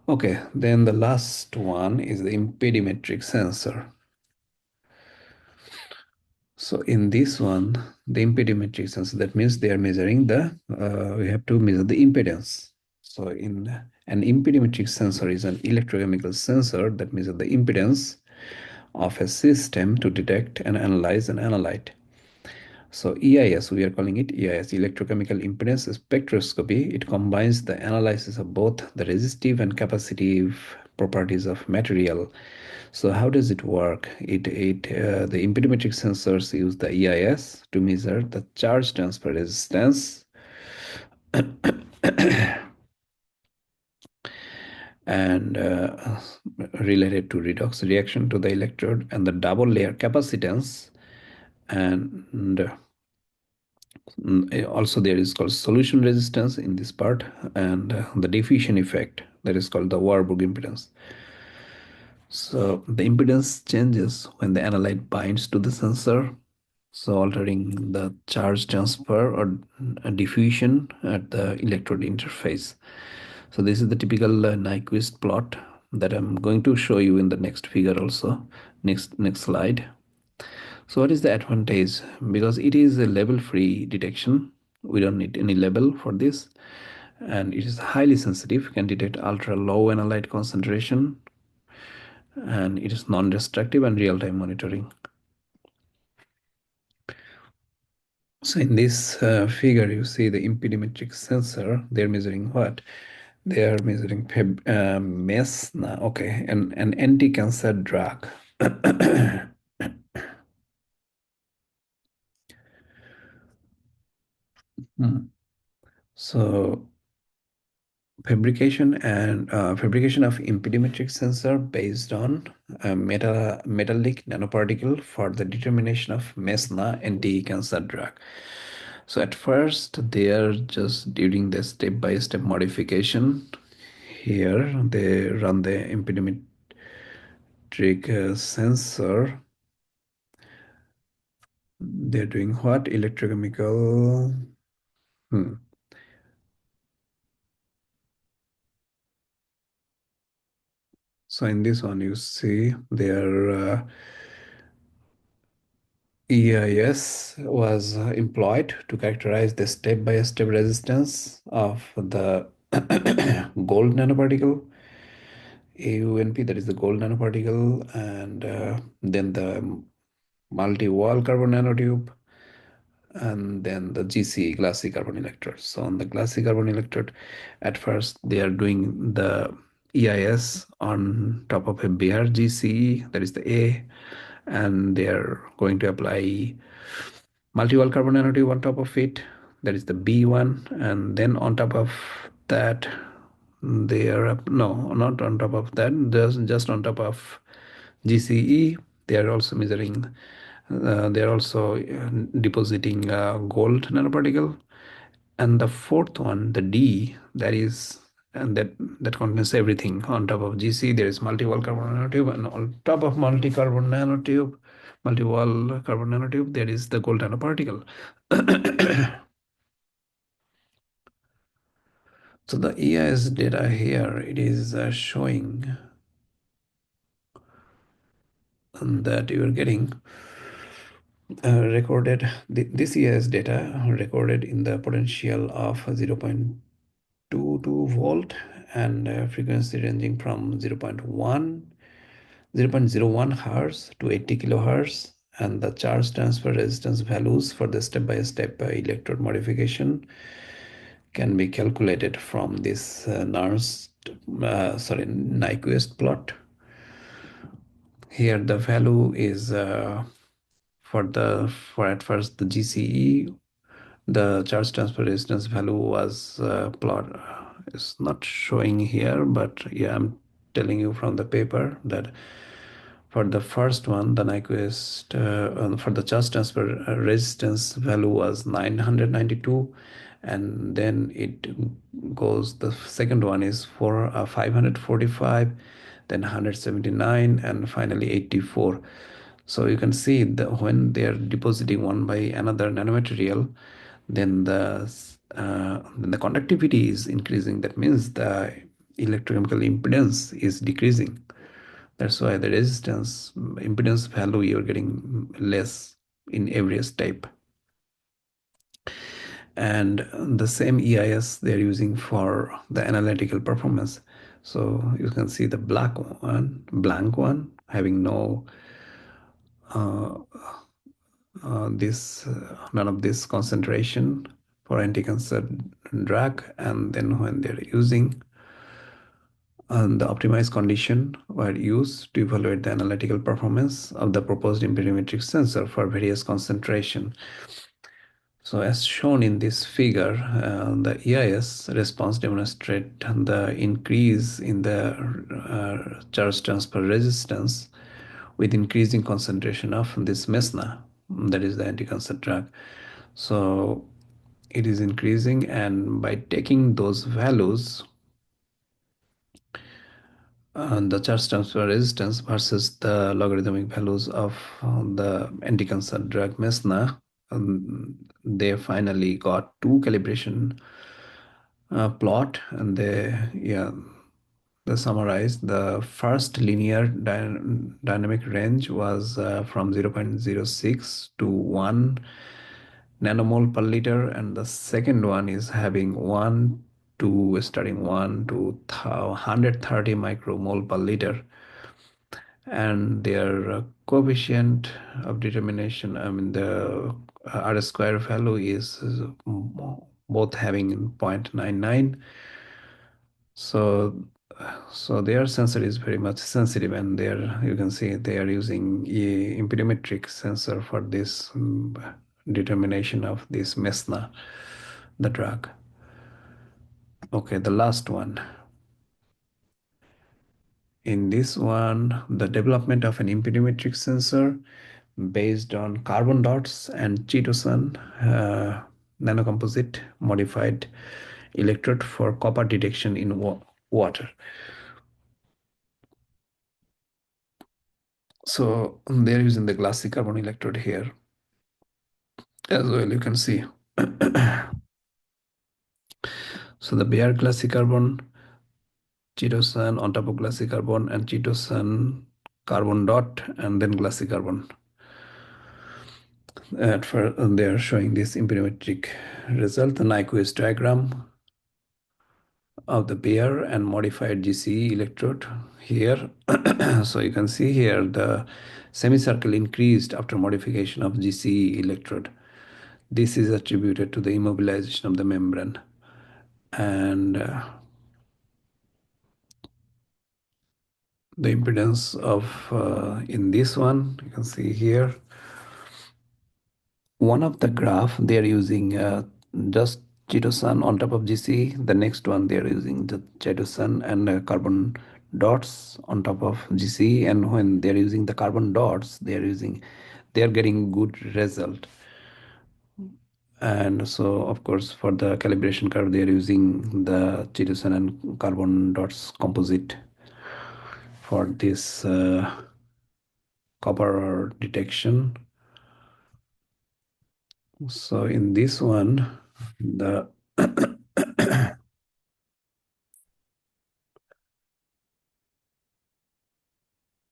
Okay, then the last one is the impedimetric sensor. So in this one, the impedimetric sensor, that means they are measuring we have to measure the impedance. So in an impedimetric sensor is an electrochemical sensor that measures the impedance of a system to detect and analyze an analyte. So EIS, we are calling it EIS, electrochemical impedance spectroscopy. It combines the analysis of both the resistive and capacitive properties of material. So how does it work? The impedimetric sensors use the EIS to measure the charge transfer resistance and related to redox reaction to the electrode and the double layer capacitance and also there is called solution resistance in this part and the diffusion effect that is called the Warburg impedance. So the impedance changes when the analyte binds to the sensor, so altering the charge transfer or diffusion at the electrode interface. So this is the typical Nyquist plot that I'm going to show you in the next figure also. Next slide. So what is the advantage? Because it is a label-free detection. We don't need any label for this. And it is highly sensitive, can detect ultra-low analyte concentration. And it is non-destructive and real-time monitoring. So in this figure, you see the impedimetric sensor. They're measuring what? They are measuring MES, okay, and an anti-cancer drug. Hmm. So fabrication of impedimetric sensor based on a metallic nanoparticle for the determination of MESNA anti-cancer drug. So at first they are just doing the step-by-step modification. Here they run the impedimetric sensor. They're doing what? Electrochemical. Hmm. So in this one, you see their EIS was employed to characterize the step-by-step resistance of the gold nanoparticle, AUNP, that is the gold nanoparticle, and then the multi-wall carbon nanotube, and then the GC, glassy carbon electrode. So on the glassy carbon electrode, at first they are doing the EIS on top of a bare GCE, that is the A, and they are going to apply multi-wall carbon nanotube on top of it, that is the B one, and then on top of that, they are no, not on top of that, just on top of GCE. They are also measuring. They are also depositing gold nanoparticle, and the fourth one, the D, that is and that contains everything. On top of GC, there is multi-wall carbon nanotube, and on top of multi-wall carbon nanotube, there is the gold nanoparticle. So the EIS data here, it is showing that you are getting this EIS data recorded in the potential of 0.22 volt and frequency ranging from 0.01 hertz to 80 kilohertz, and the charge transfer resistance values for the step-by-step electrode modification can be calculated from this Nyquist plot. Here the value is for at first the GCE, the charge transfer resistance value was plot is not showing here, but yeah, I'm telling you from the paper that for the first one, the Nyquist for the charge transfer resistance value was 992, and then it goes. The second one is for 545, then 179, and finally 84. So you can see that when they are depositing one by another nanomaterial, then the conductivity is increasing. That means the electrochemical impedance is decreasing. That's why the resistance impedance value you're getting less in every step. And the same EIS they're using for the analytical performance. So you can see the blank one having no uh, this none of this concentration for anti-cancer drug, and then when they're using the optimized condition were used to evaluate the analytical performance of the proposed imperimetric sensor for various concentration. So as shown in this figure, the EIS response demonstrate the increase in the charge transfer resistance with increasing concentration of this mesna, that is the anti-cancer drug. So it is increasing, and by taking those values, the charge transfer resistance versus the logarithmic values of the anti-cancer drug mesna, they finally got two calibration plot, and they summarized the first linear dynamic range was from 0.06 to 1 nanomole per liter, and the second one is having 1 to starting 1 to 130 micromole per liter, and their coefficient of determination, I mean the R square value is both having 0.99. So their sensor is very much sensitive, and there you can see they are using a impedimetric sensor for this determination of this mesna, the drug. Okay, the last one. In this one, the development of an impedimetric sensor based on carbon dots and chitosan nanocomposite modified electrode for copper detection in water. So they're using the glassy carbon electrode here as well, you can see. So the bare glassy carbon, chitosan on top of glassy carbon, and chitosan carbon dot, and then glassy carbon. They are showing this imperimetric result, the Nyquist diagram of the bare and modified GCE electrode here. So you can see here the semicircle increased after modification of GCE electrode. This is attributed to the immobilization of the membrane. And the impedance of in this one, you can see here, one of the graph they are using just chitosan on top of GC. The next one they are using the chitosan and carbon dots on top of GC, and when they are using the carbon dots, they are getting good result. And so of course for the calibration curve they are using the chitosan and carbon dots composite for this copper detection. So in this one, the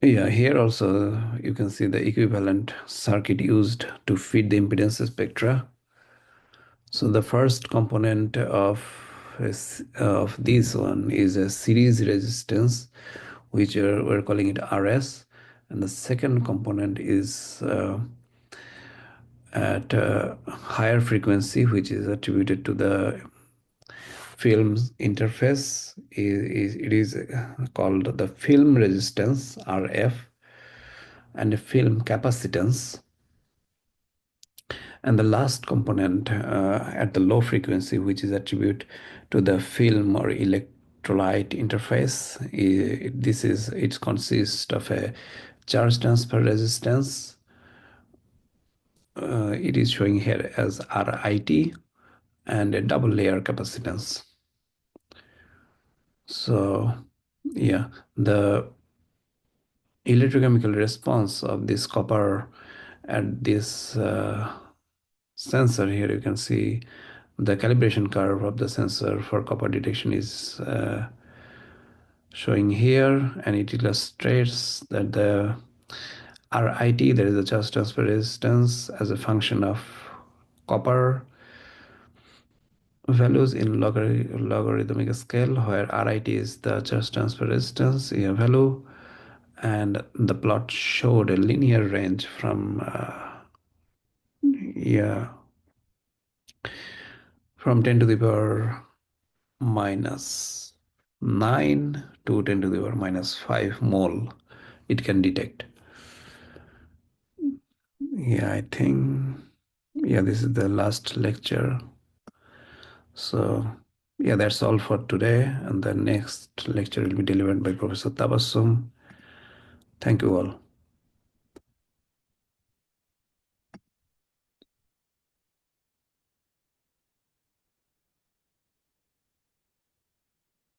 yeah, here also you can see the equivalent circuit used to feed the impedance spectra. So the first component of this one is a series resistance, which we're calling it RS, and the second component is at a higher frequency, which is attributed to the film interface. It is called the film resistance, RF, and a film capacitance. And the last component at the low frequency, which is attributed to the film or electrolyte interface, it consists of a charge transfer resistance. It is showing here as RIT, and a double layer capacitance. So yeah, the electrochemical response of this copper at this sensor here, you can see the calibration curve of the sensor for copper detection is showing here, and it illustrates that the RIT, that is the charge transfer resistance, as a function of copper values in logarithmic scale, where RIT is the charge transfer resistance value, and the plot showed a linear range from yeah, from 10 to the power minus 9 to 10 to the power minus 5 mole it can detect. Yeah, I think, yeah, this is the last lecture. So, yeah, that's all for today. And the next lecture will be delivered by Professor Tabassum. Thank you all.